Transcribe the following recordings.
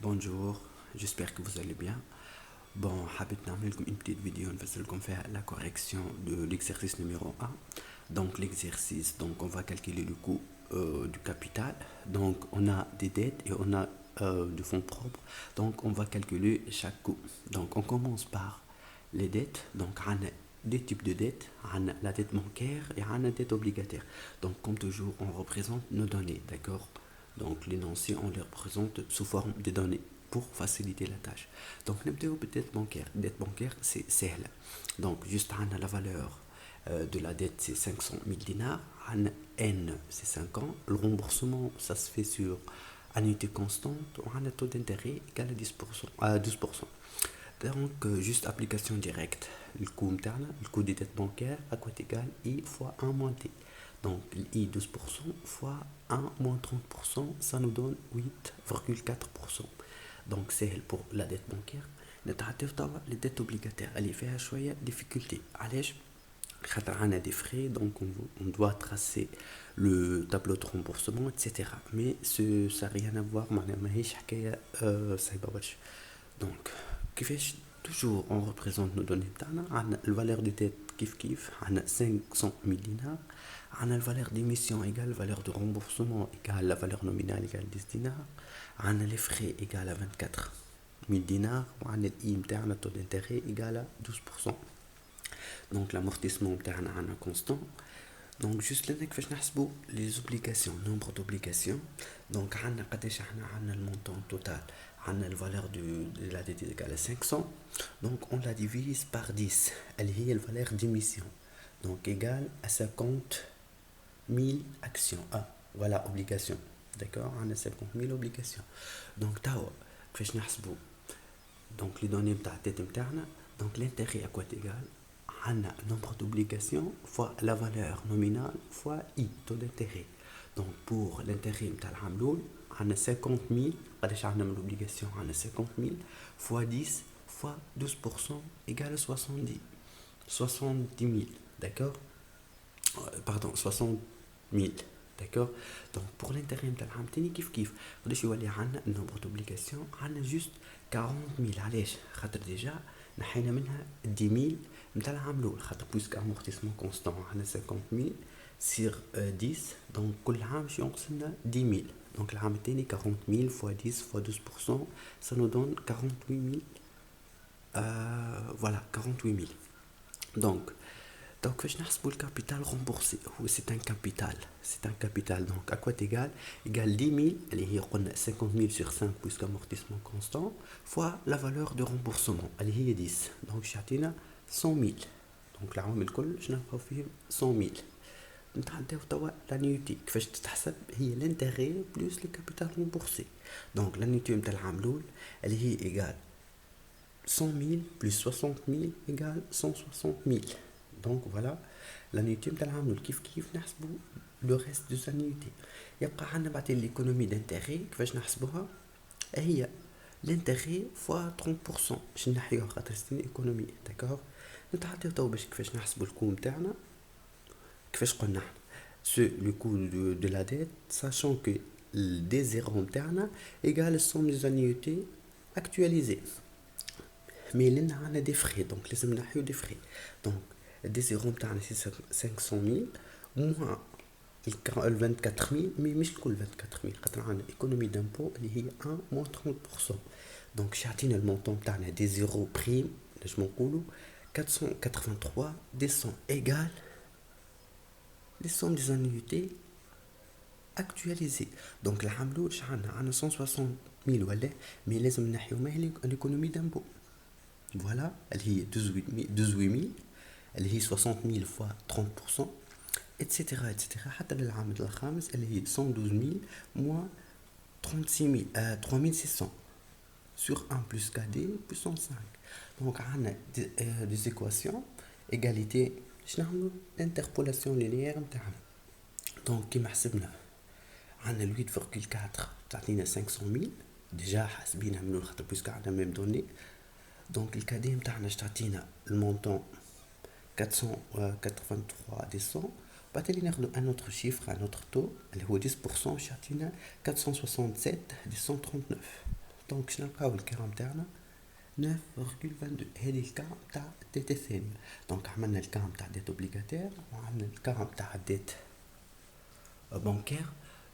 Bonjour, j'espère que vous allez bien. Bon, حبيت نعمل لكم une petite vidéo نفسرلكم فيها la correction de l'exercice numéro 1. Donc l'exercice, donc on va calculer le coût du capital. Donc on a des dettes et on a du fonds propres. Donc on va calculer chaque coût. Donc on commence par les dettes. Donc on a deux types de dettes. On a la dette bancaire et on a la dette obligataire. Donc comme toujours, on représente nos données, d'accord? Donc l'énoncé, on les représente sous forme de données pour faciliter la tâche. Donc نبداو بالدette bancaire. Dette bancaire, c'est سهلة. Donc juste on a la valeur de la dette, c'est 500 000 dinars. On a N, c'est 5 ans. Le remboursement, ça se fait sur annuité constante. On a un taux d'intérêt égal à 10%, à 12%. Donc, juste application directe. Le coût des dettes bancaires, à quoi égal I fois 1 moins T. Donc, I 12% fois 1 moins 30%, ça nous donne 8,4%. Donc, c'est pour la dette bancaire. نتعداو توا les dettes obligataires اللي فيها شوية difficulté. علاش؟ خاطر عنا des frais, donc on doit tracer le tableau de remboursement, etc. Mais ça n'a rien à voir, معناها ماهيش حكاية صعيبة برشا. Donc, كيفاش toujours on représente nos données بتاعنا. عندنا الفالeur de tête كيف عندنا 500 000 dinars. عندنا الفالeur d'émission égale valeur de remboursement égale la valeur nominale égale 10 dinars. عندنا les frais égale à 24 000 dinars. وعندنا الإي متاعنا taux d'intérêt égale à 12%. Donc l'amortissement بتاعنا عندنا constant. Donc juste لنا كيفاش نحسبوا les obligations, nombre d'obligations. Donc عندنا قداش عندنا le montant total. On a la valeur de la dette égale à 500. Donc on la divise par 10. Elle est la valeur d'émission. Donc égale à 50 000 actions. Ah, voilà, obligation. D'accord? On a 50 000 obligations. Donc تاو كيفاش نحسبوا donc les données بتاع الدette بتاعنا. Donc l'intérêt à quoi égal? On a nombre d'obligations fois la valeur nominale fois I, taux d'intérêt. Donc pour l'intérêt بتاع العام الأول on a 50 000. قداش عندنا من l'obligation? On a 50 000 fois 10 fois 12% égale à 70 000. D'accord? Pardon, 60 000. D'accord? Donc pour l'intérêt نتاع العام الثاني كيف قداش يولي عندنا النومبر دوبليكاسيون؟ عندنا جوست 40 000. علاش؟ خاطر ديجا نحينا منها 10 000 نتاع العام الاول. خاطر بويسك امورتيسمون كونستون عندنا 50 000 سير 10. دونك كل عام باش ينقص لنا 10 000. دونك العام الثاني 40 000 fois 10 fois 12%, ça nous donne 48 000. Voilà, 48 000. Donc كيفاش نحسبوا الكابيتال رامبورسي؟ هو سي ان كابيتال. Donc à quoi égal? Égal 10 000 اللي هي قلنا 50 000 sur 5 puisque amortissement constant fois la valeur de remboursement اللي هي 10. Donc شعطينا 100 000. Donc العوامل الكل شنو نلقاو فيهم 100 000. نتعداو توا لانيوتي. كيفاش تتحسب؟ هي لانتيغي بلوس لو كابيتال رامبورسي. دونك لانيوتي نتاع العام الاول اللي هي ايغال 100 000 plus 60 000 égale 160 000. Donc voilà l'annuité نتاع العام الاول. كيف نحسبوا لو ريست دو زانيوتي؟ يبقى عندنا بعدين ليكونومي دانتيغي. كيفاش نحسبوها؟ هي لانتيغي فوا 30%. باش نحيوها خاطر سيتي ايكونومي. داكور؟ نتعداو تو باش كيفاش نحسبوا الكو نتاعنا. كيفاش قلنا le coût de la dette, sachant que le D0 نتاعنا égale la somme des annuités actualisées. Mais il y a des frais, donc les amnahio des frais. Donc, des 500 000 moins le 24 000, mais مش الكل 24 000. خاطر عندنا économie d'impôt اللي هي 1 moins 30%. Donc شعطينا المونطون تاعنا des zéro prime نجمو نقولو 483 descend égale les sommes des annuités actualisées. Donc العام الأول عندنا 160 000 ولا مي لازم نحيو ماهي l'économie d'impôt. Voilà, elle est 18 000, elle est 60 000 fois 30%, etc. حتى للعام الخامس اللي هي 112 000 moins 36 000, 3600 sur 1 plus KD puissance 5. Donc on a des équations égalité شنو l'interpolation linéaire نتاعنا. donc كيما حسبنا عندنا 8,4 تعطينا 500 000 ديجا حاسبينها من الخطر بويسك عندنا ميم دوني. Donc le KD نتاعنا شتعطينا المونطون 483 descend. بعدين ناخذ un autre chiffre, un autre taux اللي هو 10% شتعطينا 467 descend 39. دونك شنو نلقاو الكام تاعنا 9,22. هذه الكام تاع الديت الثانية. دونك عملنا الكام تاع ديت اوبليغاتير وعملنا الكام تاع الديت بانكير.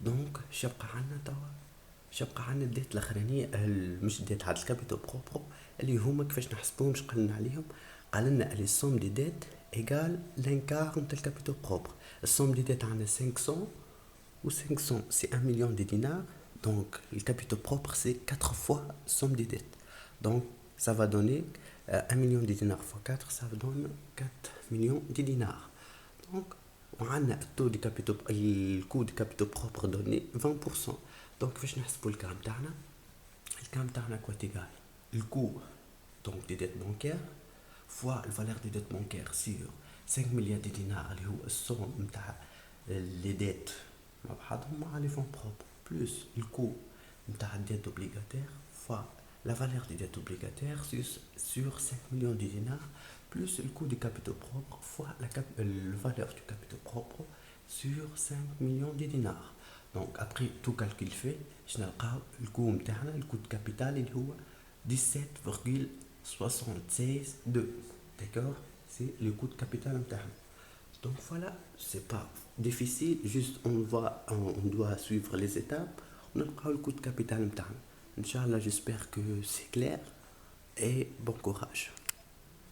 دونك شبقى عندنا توا، شبقى عندنا الديت الاخرانية، مش الديت هاد الكابيتال بروبرو اللي هما كيفاش نحسبوهم، مش قلنا عليهم. قال لنا لي سوم دي ديت ايغال لانكار نتاع الكابيتال بروبر. السوم دي ديت عندنا 500 و 500 سي 1 مليون دي دينار. Donc le capital propre c'est 4 fois somme des dettes. Donc ça va donner 1 million de dinars fois 4, ça donne 4 millions de dinars. Donc on a le taux de capital, le coût de capital propre donné 20%. Donc فاش نحسبوا الكام تاعنا؟ الكام تاعنا quoi égal le coût donc des dettes bancaires fois la valeur des dettes bancaires sur 5 milliards de dinars اللي هو السوم نتاع les dettes مع بعضهم مع les fonds propres plus le coût نتاع dette obligataire fois la valeur des dettes obligataires sur 5 millions de dinars plus le coût du capital propre fois la valeur du capital propre sur 5 millions de dinars. Donc après tout calcul fait, je نلقاو le coût نتاعنا le coût de capital اللي هو 17,76 d'accord, c'est le coût de capital نتاعنا. Donc voilà, c'est pas difficile, juste on doit suivre les étapes. On a le coût de capital نتاعنا. Inch'Allah, j'espère que c'est clair et bon courage.